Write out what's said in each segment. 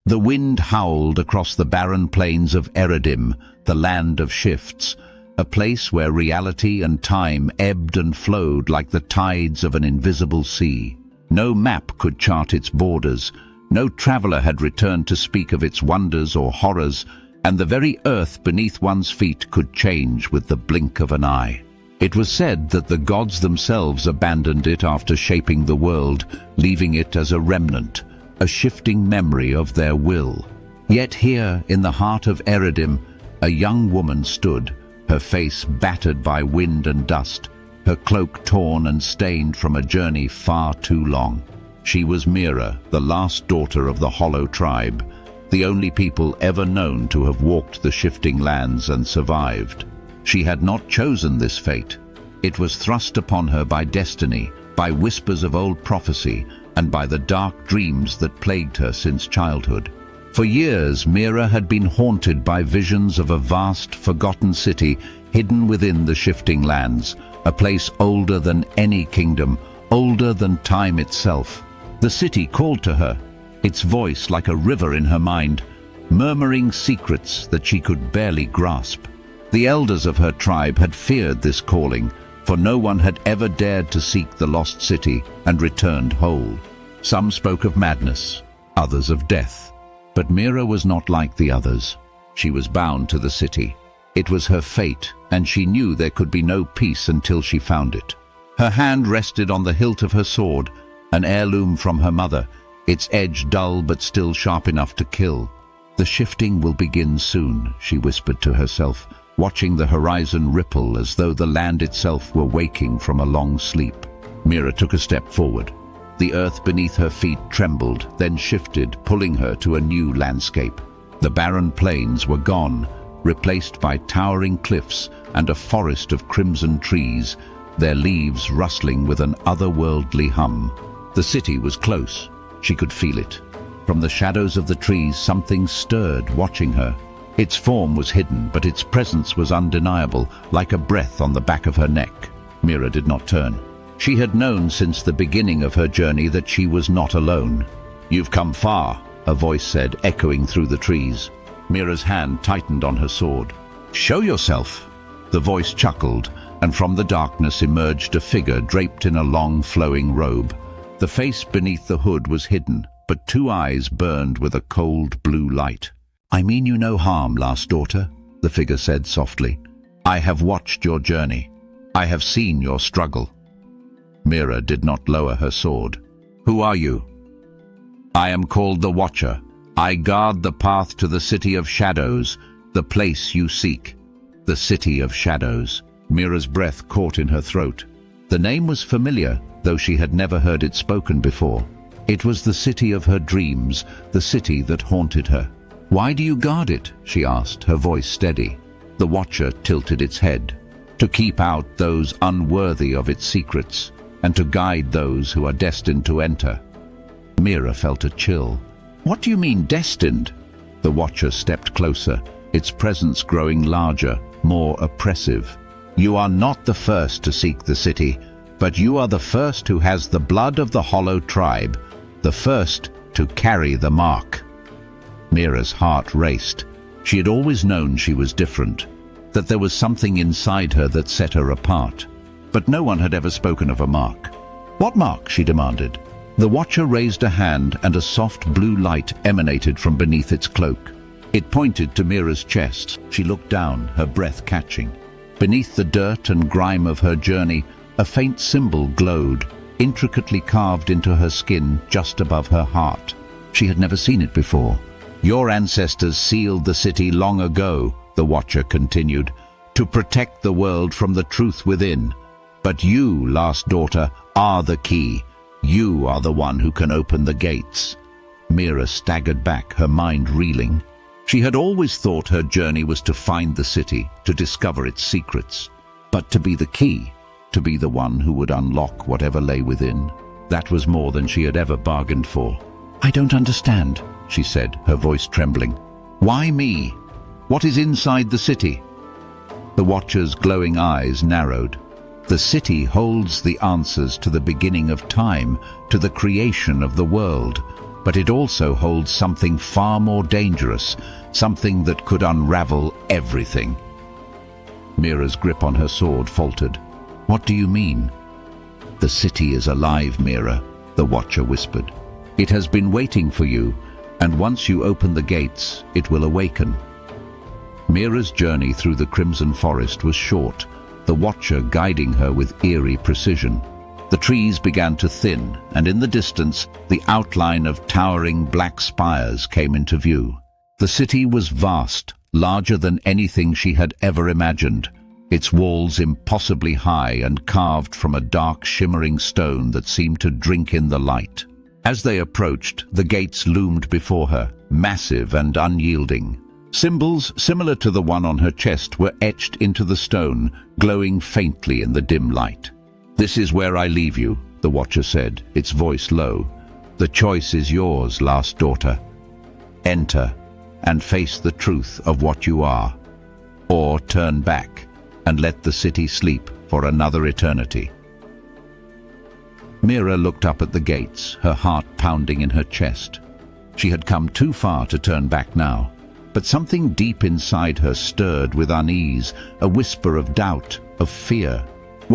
The wind howled across the barren plains of Eridim, the land of shifts, a place where reality and time ebbed and flowed like the tides of an invisible sea. No map could chart its borders, no traveler had returned to speak of its wonders or horrors, and the very earth beneath one's feet could change with the blink of an eye. It was said that the gods themselves abandoned it after shaping the world, leaving it as a remnant, a shifting memory of their will. Yet here, in the heart of Eridim, a young woman stood, her face battered by wind and dust, her cloak torn and stained from a journey far too long. She was Mira, the last daughter of the Hollow tribe, the only people ever known to have walked the shifting lands and survived. She had not chosen this fate. It was thrust upon her by destiny, by whispers of old prophecy, and by the dark dreams that plagued her since childhood. For years, Mira had been haunted by visions of a vast, forgotten city hidden within the shifting lands, a place older than any kingdom, older than time itself. The city called to her, its voice like a river in her mind, murmuring secrets that she could barely grasp. The elders of her tribe had feared this calling, for no one had ever dared to seek the lost city and returned whole. Some spoke of madness, others of death. But Mira was not like the others. She was bound to the city. It was her fate, and she knew there could be no peace until she found it. Her hand rested on the hilt of her sword, an heirloom from her mother, its edge dull but still sharp enough to kill. The shifting will begin soon, she whispered to herself, watching the horizon ripple as though the land itself were waking from a long sleep. Mira took a step forward. The earth beneath her feet trembled, then shifted, pulling her to a new landscape. The barren plains were gone, replaced by towering cliffs and a forest of crimson trees, their leaves rustling with an otherworldly hum. The city was close. She could feel it. From the shadows of the trees, something stirred, watching her. Its form was hidden, but its presence was undeniable, like a breath on the back of her neck. Mira did not turn. She had known since the beginning of her journey that she was not alone. "You've come far," a voice said, echoing through the trees. Mira's hand tightened on her sword. "Show yourself." The voice chuckled, and from the darkness emerged a figure draped in a long, flowing robe. The face beneath the hood was hidden, but two eyes burned with a cold blue light. "I mean you no harm, last daughter," the figure said softly. "I have watched your journey. I have seen your struggle." Mira did not lower her sword. "Who are you?" "I am called the Watcher. I guard the path to the City of Shadows, the place you seek." The City of Shadows. Mira's breath caught in her throat. The name was familiar, though she had never heard it spoken before. It was the city of her dreams, the city that haunted her. "Why do you guard it?" she asked, her voice steady. The Watcher tilted its head. "To keep out those unworthy of its secrets, and to guide those who are destined to enter." Mira felt a chill. "What do you mean, destined?" The Watcher stepped closer, its presence growing larger, more oppressive. "You are not the first to seek the city, but you are the first who has the blood of the Hollow tribe, the first to carry the mark." Mira's heart raced. She had always known she was different, that there was something inside her that set her apart. But no one had ever spoken of a mark. "What mark?" she demanded. The Watcher raised a hand, and a soft blue light emanated from beneath its cloak. It pointed to Mira's chest. She looked down, her breath catching. Beneath the dirt and grime of her journey, a faint symbol glowed, intricately carved into her skin just above her heart. She had never seen it before. "Your ancestors sealed the city long ago," the Watcher continued, "to protect the world from the truth within. But you, last daughter, are the key. You are the one who can open the gates." Mira staggered back, her mind reeling. She had always thought her journey was to find the city, to discover its secrets. But to be the key, to be the one who would unlock whatever lay within, that was more than she had ever bargained for. "I don't understand," she said, her voice trembling. "Why me? What is inside the city?" The Watcher's glowing eyes narrowed. "The city holds the answers to the beginning of time, to the creation of the world. but it also holds something far more dangerous, something that could unravel everything. Mira's grip on her sword faltered. "What do you mean?" "The city is alive, Mira," the Watcher whispered. "It has been waiting for you, and once you open the gates, it will awaken." Mira's journey through the Crimson Forest was short, the Watcher guiding her with eerie precision. The trees began to thin, and in the distance, the outline of towering black spires came into view. The city was vast, larger than anything she had ever imagined, its walls impossibly high and carved from a dark, shimmering stone that seemed to drink in the light. As they approached, the gates loomed before her, massive and unyielding. Symbols similar to the one on her chest were etched into the stone, glowing faintly in the dim light. "This is where I leave you," the Watcher said, its voice low. "The choice is yours, last daughter. Enter and face the truth of what you are, or turn back and let the city sleep for another eternity." Mira looked up at the gates, her heart pounding in her chest. She had come too far to turn back now, but something deep inside her stirred with unease, a whisper of doubt, of fear.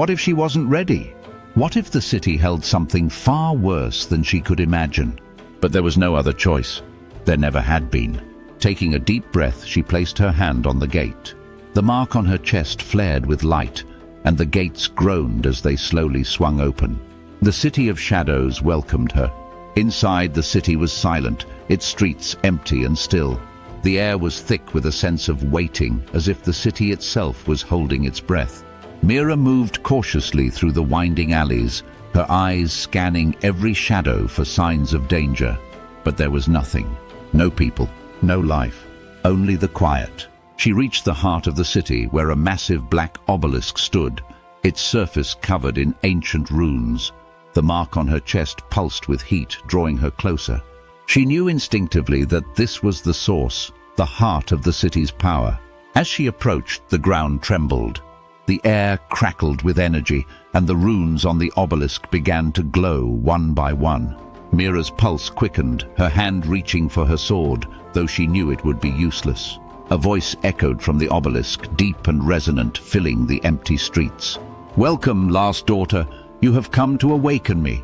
What if she wasn't ready? What if the city held something far worse than she could imagine? But there was no other choice. There never had been. Taking a deep breath, she placed her hand on the gate. The mark on her chest flared with light, and the gates groaned as they slowly swung open. The city of shadows welcomed her. Inside, the city was silent, its streets empty and still. The air was thick with a sense of waiting, as if the city itself was holding its breath. Mira moved cautiously through the winding alleys, her eyes scanning every shadow for signs of danger. But there was nothing. No people, no life, only the quiet. She reached the heart of the city, where a massive black obelisk stood, its surface covered in ancient runes. The mark on her chest pulsed with heat, drawing her closer. She knew instinctively that this was the source, the heart of the city's power. As she approached, the ground trembled. The air crackled with energy, and the runes on the obelisk began to glow one by one. Mira's pulse quickened, her hand reaching for her sword, though she knew it would be useless. A voice echoed from the obelisk, deep and resonant, filling the empty streets. "Welcome, last daughter. You have come to awaken me."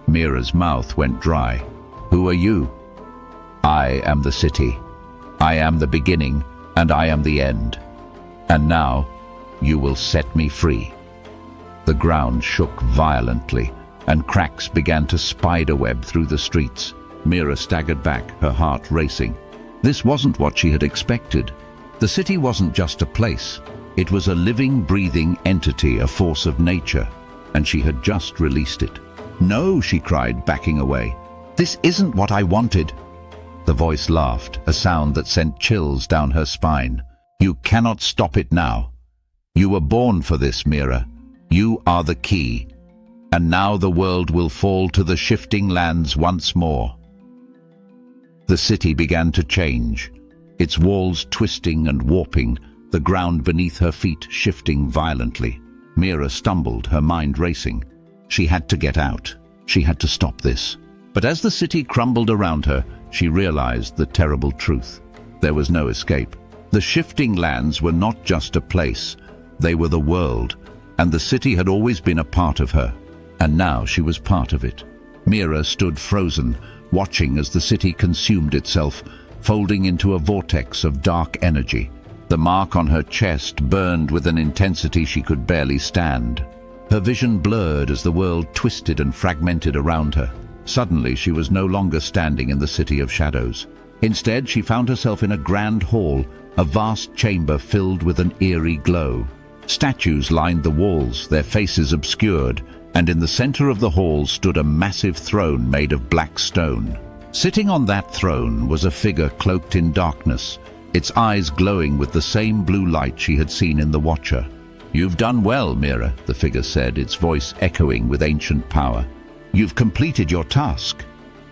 Mira's mouth went dry. "Who are you?" "I am the city. I am the beginning, and I am the end. And now, you will set me free." The ground shook violently, and cracks began to spiderweb through the streets. Mira staggered back, her heart racing. This wasn't what she had expected. The city wasn't just a place. It was a living, breathing entity, a force of nature, and she had just released it. "No," she cried, backing away. "This isn't what I wanted." The voice laughed, a sound that sent chills down her spine. "You cannot stop it now. You were born for this, Mira. You are the key. And now the world will fall to the shifting lands once more." The city began to change, its walls twisting and warping, the ground beneath her feet shifting violently. Mira stumbled, her mind racing. She had to get out. She had to stop this. But as the city crumbled around her, she realized the terrible truth. There was no escape. The shifting lands were not just a place. They were the world, and the city had always been a part of her. And now she was part of it. Mira stood frozen, watching as the city consumed itself, folding into a vortex of dark energy. The mark on her chest burned with an intensity she could barely stand. Her vision blurred as the world twisted and fragmented around her. Suddenly, she was no longer standing in the city of shadows. Instead, she found herself in a grand hall, a vast chamber filled with an eerie glow. Statues lined the walls, their faces obscured, and in the center of the hall stood a massive throne made of black stone. Sitting on that throne was a figure cloaked in darkness, its eyes glowing with the same blue light she had seen in the Watcher. "You've done well, Mira," the figure said, its voice echoing with ancient power. "You've completed your task."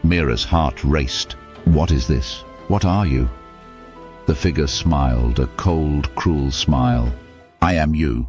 Mira's heart raced. "What is this? What are you?" The figure smiled, a cold, cruel smile. "I am you.